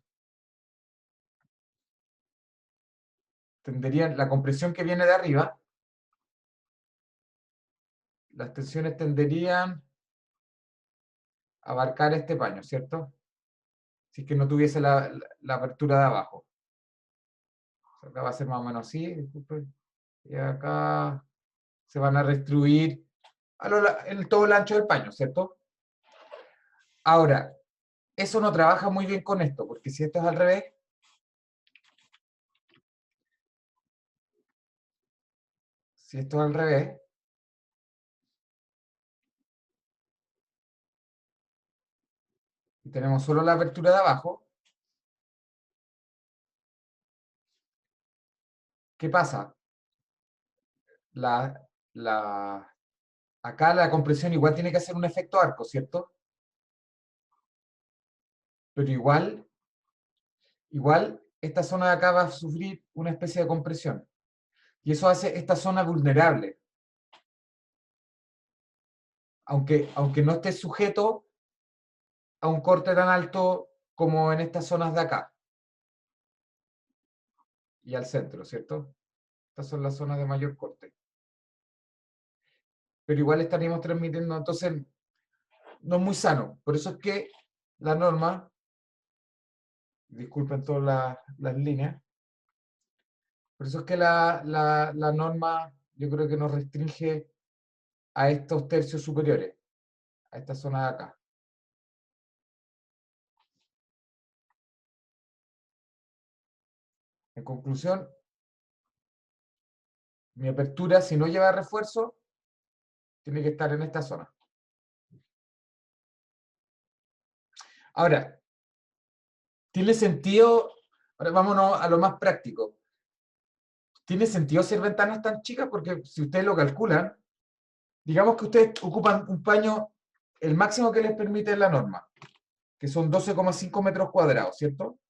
la compresión que viene de arriba, las tensiones tenderían a abarcar este paño, ¿cierto? Si es que no tuviese la apertura de abajo. Acá va a ser más o menos así, disculpen. Y acá se van a distribuir en todo el ancho del paño, ¿cierto? Ahora, eso no trabaja muy bien con esto, porque si esto es al revés, si esto es al revés, y tenemos solo la apertura de abajo, ¿Qué pasa? Acá la compresión igual tiene que hacer un efecto arco, ¿cierto? Pero igual esta zona de acá va a sufrir una especie de compresión. Y eso hace esta zona vulnerable. Aunque no esté sujeto a un corte tan alto como en estas zonas de acá. Y al centro, ¿cierto? Estas son las zonas de mayor corte. Pero igual estaríamos transmitiendo, entonces no es muy sano. Por eso es que la norma, disculpen todas las líneas, por eso es que la norma yo creo que nos restringe a estos tercios superiores, a esta zona de acá. En conclusión, mi apertura, si no lleva refuerzo, tiene que estar en esta zona. Ahora, ¿tiene sentido? Ahora vámonos a lo más práctico. ¿Tiene sentido hacer ventanas tan chicas? Porque si ustedes lo calculan, digamos que ustedes ocupan un paño, el máximo que les permite la norma, que son 12,5 metros cuadrados, ¿cierto?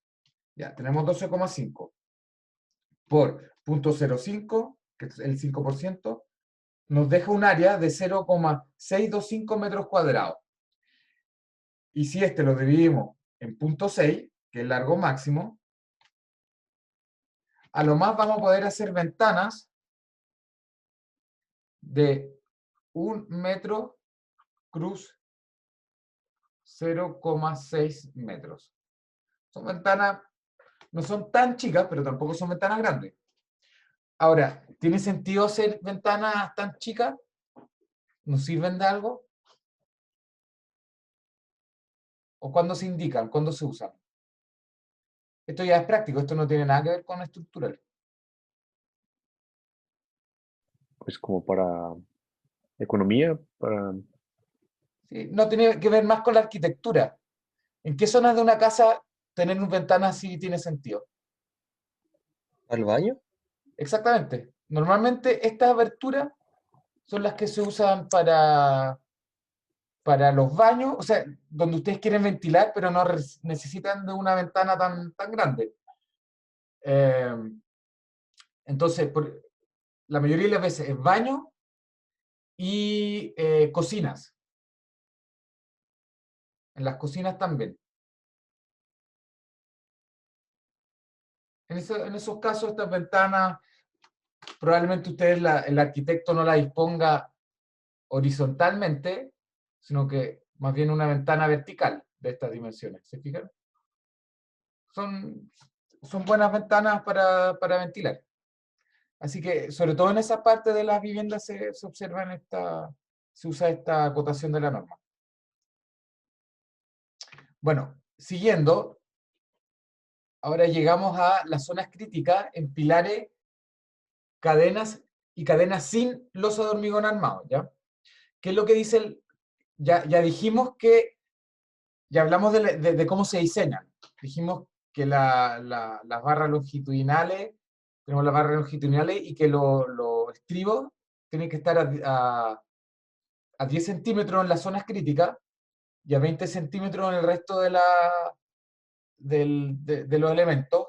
Ya, tenemos 12,5 por 0,05, que es el 5%, nos deja un área de 0,625 metros cuadrados. Y si este lo dividimos en 0,6, que es el largo máximo, a lo más vamos a poder hacer ventanas de 1 metro cruz 0,6 metros. Son ventanas, no son tan chicas, pero tampoco son ventanas grandes. Ahora, ¿tiene sentido hacer ventanas tan chicas? ¿Nos sirven de algo? ¿O cuándo se indican? ¿Cuándo se usan? Esto ya es práctico, esto no tiene nada que ver con estructural. Pues como para economía, para... ¿Sí? No tiene que ver más con la arquitectura. ¿En qué zonas de una casa tener ventanas sí tiene sentido? ¿Al baño? Exactamente. Normalmente estas aberturas son las que se usan para los baños, o sea, donde ustedes quieren ventilar, pero no necesitan de una ventana tan grande. Entonces, la mayoría de las veces es baño y cocinas. En las cocinas también. En esos casos, estas ventanas, probablemente ustedes, el arquitecto no la disponga horizontalmente, sino que más bien una ventana vertical de estas dimensiones. ¿Se fijan? Son buenas ventanas para ventilar. Así que, sobre todo en esa parte de las viviendas se se usa esta acotación de la norma. Bueno, siguiendo, ahora llegamos a las zonas críticas en pilares, cadenas y cadenas sin losa de hormigón armado, ¿ya? ¿Qué es lo que dice ya dijimos que, ya hablamos de cómo se diseñan. Dijimos que las barras longitudinales, tenemos las barras longitudinales y que los estribos tienen que estar a 10 centímetros en las zonas críticas y a 20 centímetros en el resto de los elementos.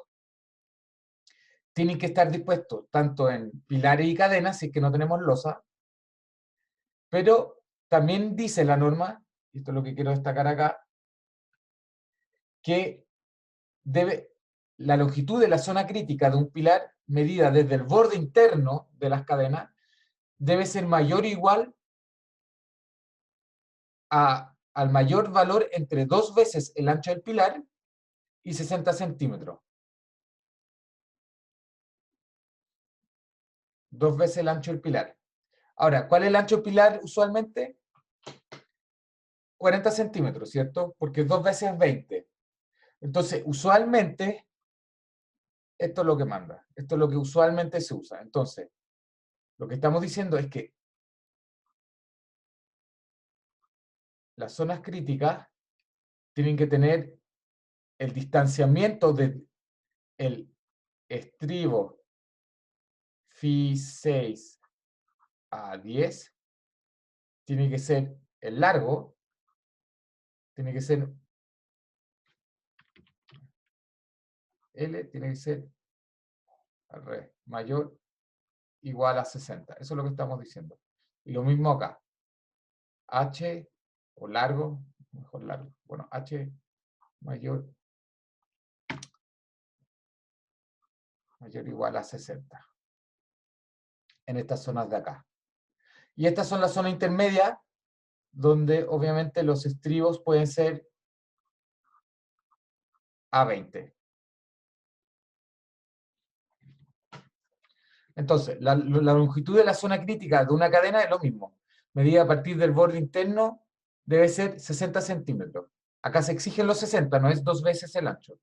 Tienen que estar dispuestos tanto en pilares y cadenas, si es que no tenemos losa, pero también dice la norma, y esto es lo que quiero destacar acá, que la longitud de la zona crítica de un pilar, medida desde el borde interno de las cadenas, debe ser mayor o igual al mayor valor entre 2 veces el ancho del pilar y 60 centímetros. 2 veces el ancho del pilar. Ahora, ¿cuál es el ancho del pilar usualmente? 40 centímetros, ¿cierto? Porque 2 veces es 20. Entonces, usualmente, esto es lo que manda. Esto es lo que usualmente se usa. Entonces, lo que estamos diciendo es que las zonas críticas tienen que tener el distanciamiento del estribo phi 6 a 10 tiene que ser el largo, tiene que ser L, tiene que ser al revés, mayor igual a 60. Eso es lo que estamos diciendo. Y lo mismo acá. H o largo, mejor largo. Bueno, H mayor o igual a 60 en estas zonas de acá. Y estas son las zonas intermedias donde obviamente los estribos pueden ser a 20. Entonces, la longitud de la zona crítica de una cadena es lo mismo. Medida a partir del borde interno debe ser 60 centímetros. Acá se exigen los 60, no es 2 veces el ancho.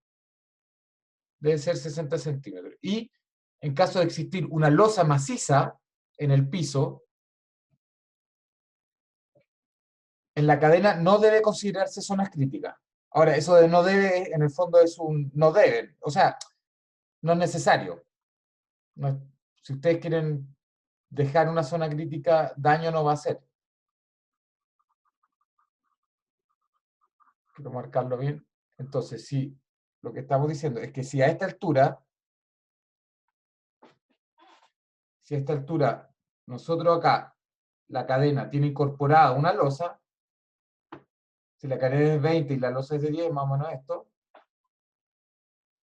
Debe ser 60 centímetros. Y en caso de existir una losa maciza en el piso, en la cadena no debe considerarse zonas críticas. Ahora, eso de no debe, en el fondo es un no debe. O sea, no es necesario. Si ustedes quieren dejar una zona crítica, daño no va a hacer. Quiero marcarlo bien. Entonces, si lo que estamos diciendo es que si a esta altura nosotros acá, la cadena tiene incorporada una losa, si la cadena es 20 y la losa es de 10, más o menos esto,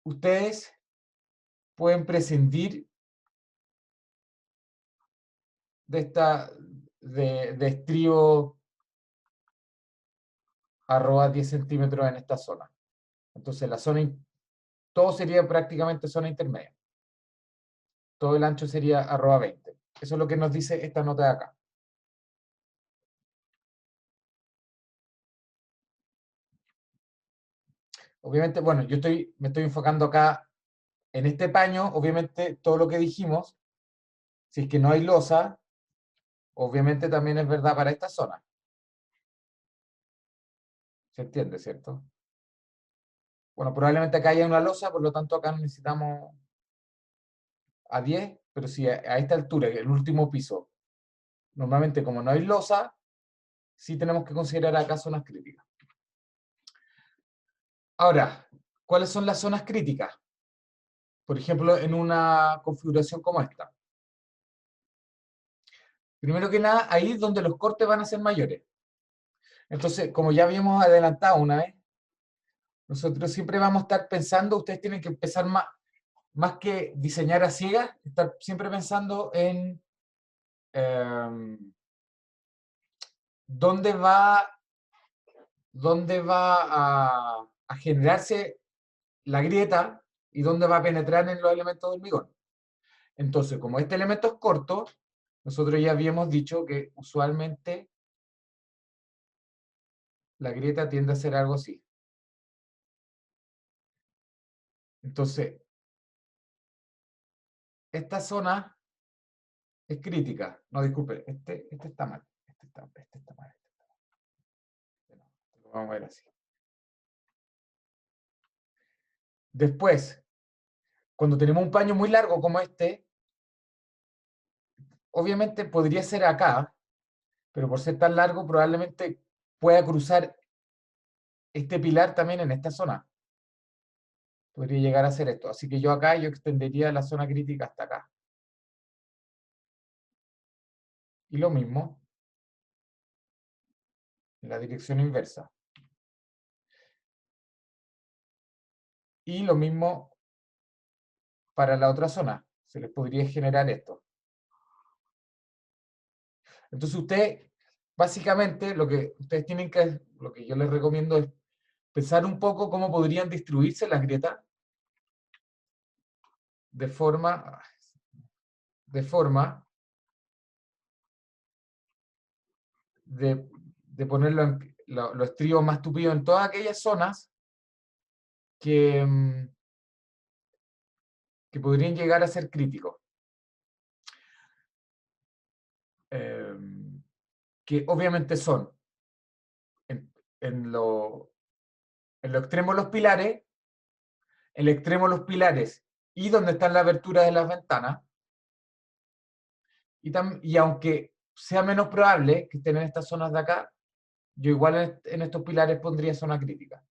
ustedes pueden prescindir de estribo arroba 10 centímetros en esta zona. Entonces todo sería prácticamente zona intermedia. Todo el ancho sería arroba 20. Eso es lo que nos dice esta nota de acá. Obviamente, bueno, me estoy enfocando acá en este paño, obviamente todo lo que dijimos, si es que no hay losa, obviamente también es verdad para esta zona. ¿Se entiende, cierto? Bueno, probablemente acá haya una losa, por lo tanto acá necesitamos a 10, pero si a esta altura, el último piso, normalmente como no hay losa, sí tenemos que considerar acá zonas críticas. Ahora, ¿cuáles son las zonas críticas? Por ejemplo, en una configuración como esta. Primero que nada, ahí es donde los cortes van a ser mayores. Entonces, como ya habíamos adelantado una vez, nosotros siempre vamos a estar pensando, ustedes tienen que empezar más que diseñar a ciegas, estar siempre pensando en dónde va, a generarse la grieta y dónde va a penetrar en los elementos de hormigón. Entonces, como este elemento es corto, nosotros ya habíamos dicho que usualmente la grieta tiende a ser algo así. Entonces, esta zona es crítica. No, disculpe, este está mal. Este está mal. Este está mal. Lo vamos a ver así. Después, cuando tenemos un paño muy largo como este, obviamente podría ser acá, pero por ser tan largo probablemente pueda cruzar este pilar también en esta zona. Podría llegar a ser esto. Así que yo extendería la zona crítica hasta acá. Y lo mismo en la dirección inversa. Y lo mismo para la otra zona. Se les podría generar esto. Entonces básicamente, lo que ustedes lo que yo les recomiendo es pensar un poco cómo podrían distribuirse las grietas de forma de poner los estribos más tupidos en todas aquellas zonas que, que podrían llegar a ser críticos. Que obviamente son en lo extremo de los pilares, el extremo de los pilares y donde están las aberturas de las ventanas, y aunque sea menos probable que estén en estas zonas de acá, yo igual en estos pilares pondría zona crítica.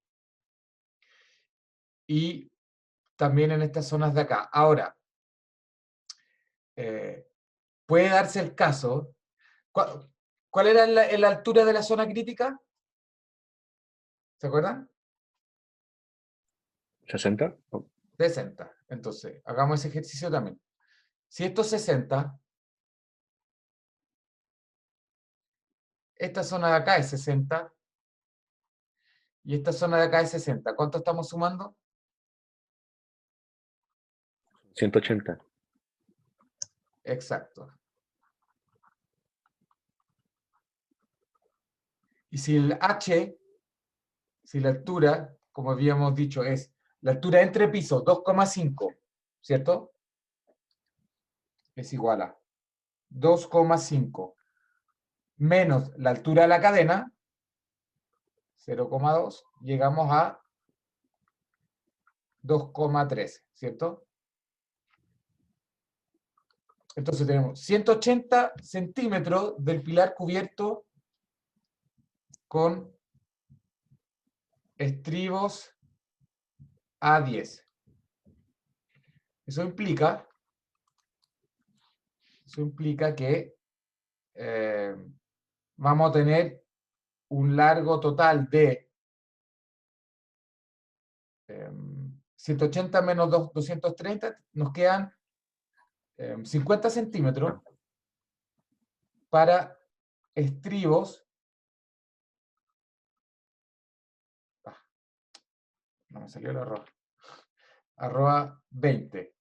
Y también en estas zonas de acá. Ahora, puede darse el caso. ¿Cuál era la altura de la zona crítica? ¿Se acuerdan? 60. Oh, 60. Entonces, hagamos ese ejercicio también. Si esto es 60, esta zona de acá es 60 y esta zona de acá es 60. ¿Cuánto estamos sumando? 180. Exacto. Y si el h, si la altura, como habíamos dicho, es la altura entre pisos 2,5, ¿cierto? Es igual a 2,5 menos la altura de la cadena, 0,2, llegamos a 2,3, ¿cierto? Entonces tenemos 180 centímetros del pilar cubierto con estribos A10. Eso implica que vamos a tener un largo total de 180 menos 230, nos quedan 50 centímetros para estribos. No me salió el arroba 20.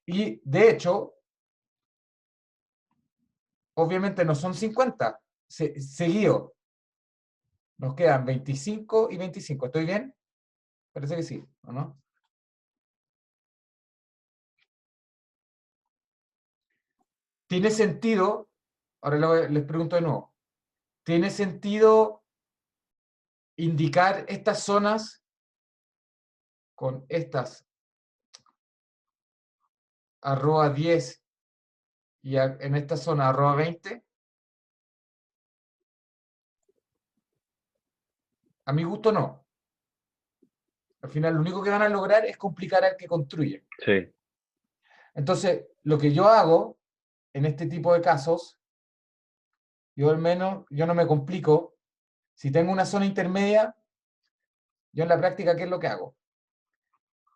Y de hecho, obviamente no son 50, seguido. Nos quedan 25 y 25. ¿Estoy bien? Parece que sí, ¿o no? ¿Tiene sentido? Ahora les pregunto de nuevo. ¿Tiene sentido indicar estas zonas con estas arroba 10 y en esta zona arroba 20? A mi gusto no. Al final lo único que van a lograr es complicar al que construye. Sí. Entonces, lo que yo hago en este tipo de casos, yo al menos, yo no me complico. Si tengo una zona intermedia, yo en la práctica, ¿qué es lo que hago?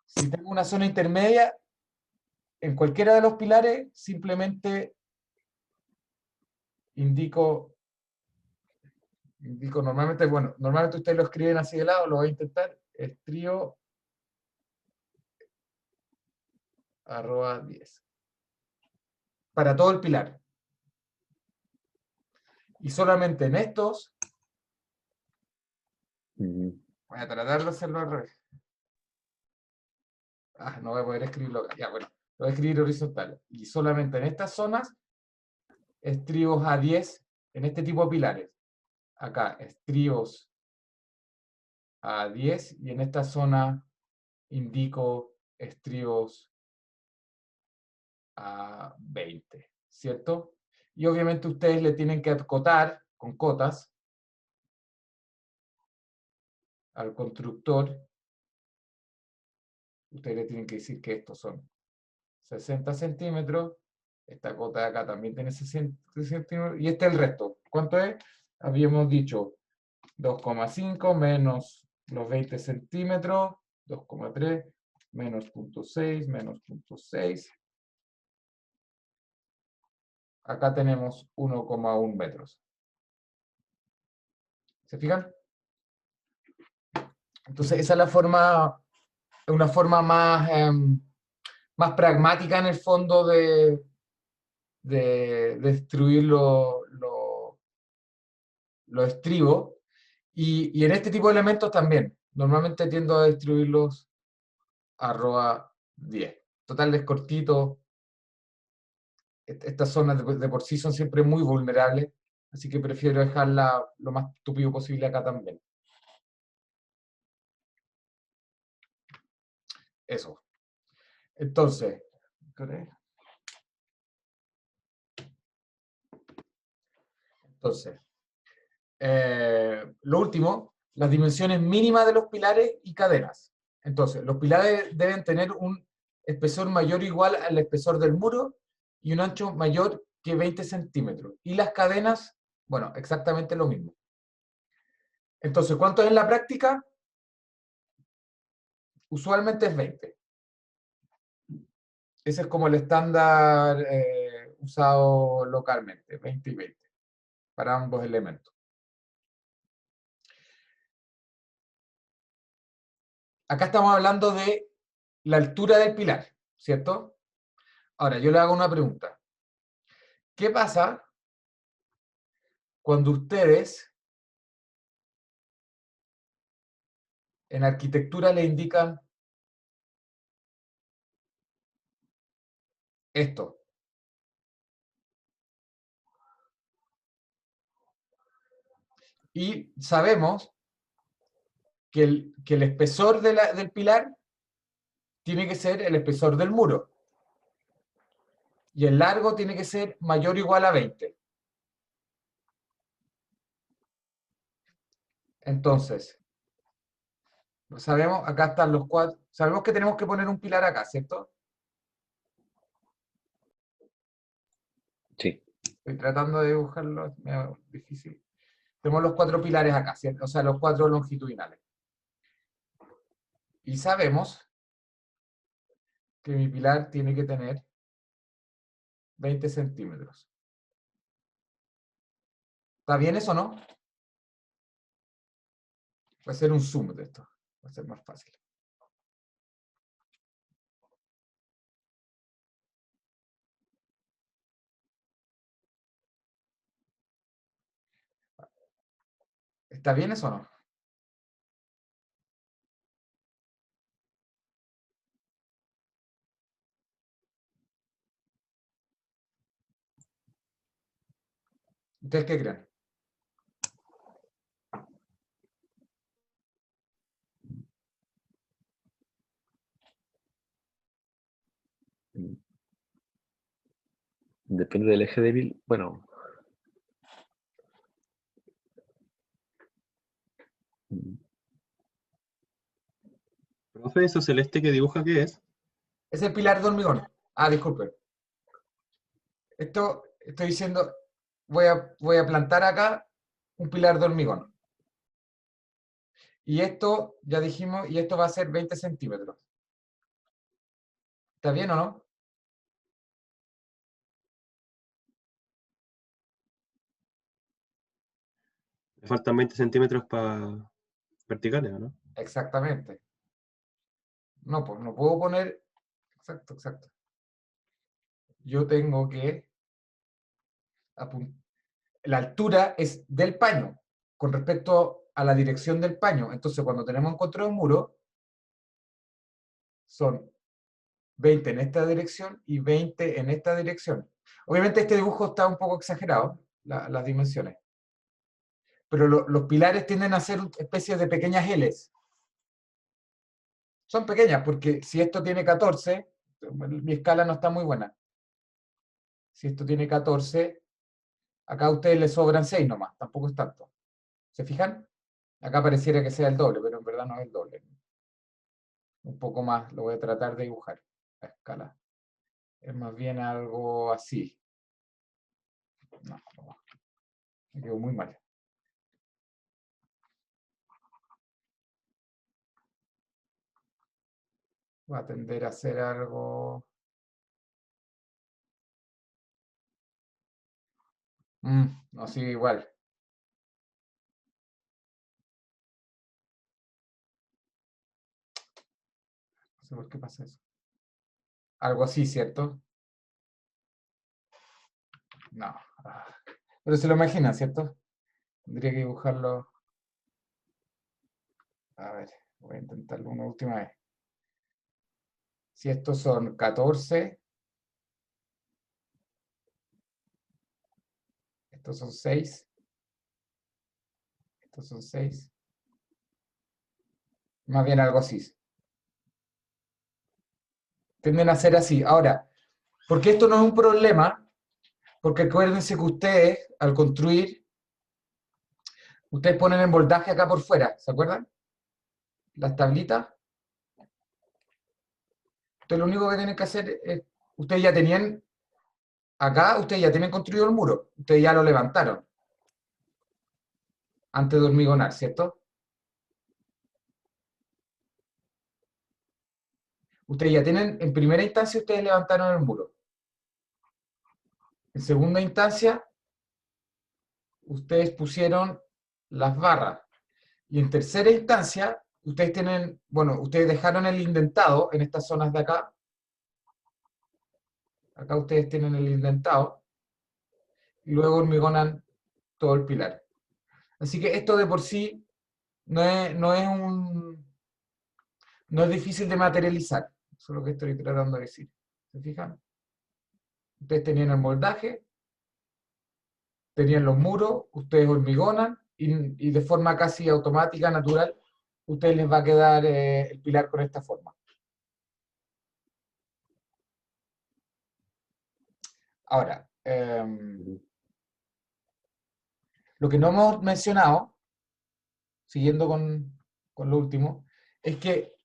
Si tengo una zona intermedia, en cualquiera de los pilares, simplemente indico normalmente, bueno, normalmente ustedes lo escriben así de lado, lo voy a intentar, estrío arroba 10. Para todo el pilar. Y solamente en estos, Ujú. voy a tratar de hacerlo al revés. No voy a poder escribirlo acá. Ya, bueno, lo voy a escribir horizontal. Y solamente en estas zonas, estribos a 10 en este tipo de pilares. Acá, estribos a 10 y en esta zona indico estribos a 20, ¿cierto? Y obviamente ustedes le tienen que acotar con cotas al constructor. Ustedes le tienen que decir que estos son 60 centímetros. Esta cota de acá también tiene 60 centímetros. Y este es el resto. ¿Cuánto es? Habíamos dicho 2,5 menos los 20 centímetros. 2,3 menos 0,6 menos 0,6. Acá tenemos 1,1 metros. ¿Se fijan? Entonces, esa es la forma, una forma más pragmática en el fondo de destruir los estribos. Y en este tipo de elementos también. Normalmente tiendo a destruirlos arroba 10. Total, es cortito. Estas zonas de por sí son siempre muy vulnerables, así que prefiero dejarla lo más tupido posible acá también. Eso. Entonces, Entonces, lo último, las dimensiones mínimas de los pilares y cadenas. Entonces, los pilares deben tener un espesor mayor o igual al espesor del muro y un ancho mayor que 20 centímetros. Y las cadenas, bueno, exactamente lo mismo. Entonces, ¿cuánto es en la práctica? Usualmente es 20. Ese es como el estándar usado localmente, 20 y 20, para ambos elementos. Acá estamos hablando de la altura del pilar, ¿cierto? Ahora, yo le hago una pregunta. ¿Qué pasa cuando ustedes en arquitectura le indican esto? Y sabemos que el espesor del pilar tiene que ser el espesor del muro. Y el largo tiene que ser mayor o igual a 20. Entonces, sabemos, acá están los cuatro, sabemos que tenemos que poner un pilar acá, ¿cierto? Sí. Estoy tratando de dibujarlo, es medio difícil. Tenemos los 4 pilares acá, ¿cierto? O sea, los 4 longitudinales. Y sabemos que mi pilar tiene que tener 20 centímetros. ¿Está bien eso o no? Voy a hacer un zoom de esto, va a ser más fácil. ¿Está bien eso o no? ¿Ustedes qué creen? Depende del eje débil. Bueno. Profe, ¿eso celeste que dibuja qué es? Es el pilar de hormigón. Ah, disculpe. Esto estoy diciendo, voy a plantar acá un pilar de hormigón. Y esto, ya dijimos, y esto va a ser 20 centímetros. ¿Está bien o no? Le faltan 20 centímetros para verticales, ¿o no? Exactamente. No, pues no puedo poner... Exacto, exacto. Yo tengo que... La altura es del paño con respecto a la dirección del paño. Entonces, cuando tenemos en contra de un muro, son 20 en esta dirección y 20 en esta dirección. Obviamente este dibujo está un poco exagerado, las dimensiones. Pero los pilares tienden a ser especies de pequeñas Ls. Son pequeñas porque si esto tiene 14, mi escala no está muy buena. Si esto tiene 14, acá a ustedes les sobran 6 nomás, tampoco es tanto. ¿Se fijan? Acá pareciera que sea el doble, pero en verdad no es el doble. Un poco más, lo voy a tratar de dibujar a escala. Es más bien algo así. No, no, me quedó muy mal. Va a tender a hacer algo... no, sigue igual. No sé por qué pasa eso. Algo así, ¿cierto? No. Pero se lo imaginan, ¿cierto? Tendría que dibujarlo. A ver, voy a intentarlo una última vez. Si estos son 14, estos son 6, estos son 6. Más bien algo así. Tienden a ser así. Ahora, ¿por qué esto no es un problema? Porque acuérdense que ustedes, al construir, Ustedes ponen en voltaje acá por fuera, ¿se acuerdan? Las tablitas. Entonces lo único que tienen que hacer es, ustedes ya tenían, acá ustedes ya tienen construido el muro, ustedes ya lo levantaron antes de hormigonar, ¿cierto? Ustedes ya tienen, en primera instancia ustedes levantaron el muro. En segunda instancia, ustedes pusieron las barras. Y en tercera instancia, ustedes tienen, bueno, ustedes dejaron el indentado en estas zonas de acá. Acá ustedes tienen el indentado. Y luego hormigonan todo el pilar. Así que esto de por sí no es difícil de materializar. Eso es lo que estoy tratando de decir. ¿Se fijan? Ustedes tenían el moldaje, tenían los muros, ustedes hormigonan y de forma casi automática, natural, a ustedes les va a quedar el pilar con esta forma. Ahora, lo que no hemos mencionado, siguiendo con lo último, es que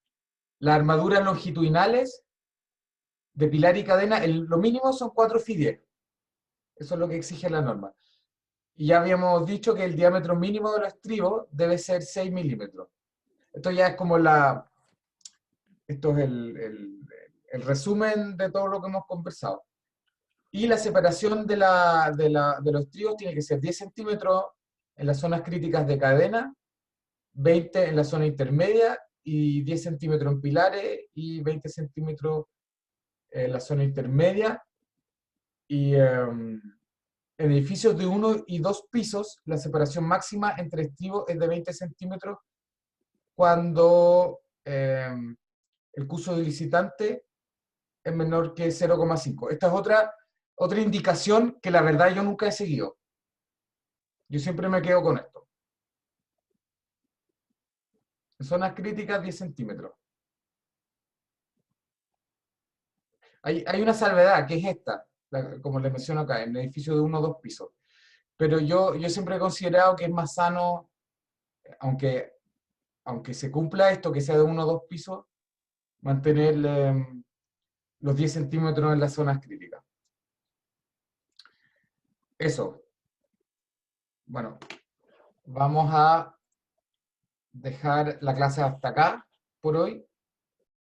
las armaduras longitudinales de pilar y cadena, lo mínimo son 4 Fi10. Eso es lo que exige la norma. Y ya habíamos dicho que el diámetro mínimo de los estribos debe ser 6 milímetros. Esto ya es como esto es el resumen de todo lo que hemos conversado. Y la separación de los estribos tiene que ser 10 centímetros en las zonas críticas de cadena, 20 en la zona intermedia y 10 centímetros en pilares y 20 centímetros en la zona intermedia. Y en edificios de 1 y 2 pisos, la separación máxima entre estribos es de 20 centímetros cuando el curso del licitante es menor que 0,5. Esta es otra indicación que la verdad yo nunca he seguido. Yo siempre me quedo con esto. En zonas críticas, 10 centímetros. Hay una salvedad, que es esta, como les menciono acá, en edificios de 1 o 2 pisos. Pero yo siempre he considerado que es más sano, aunque se cumpla esto, que sea de 1 o 2 pisos, mantener los 10 centímetros en las zonas críticas. Eso. Bueno, vamos a dejar la clase hasta acá por hoy.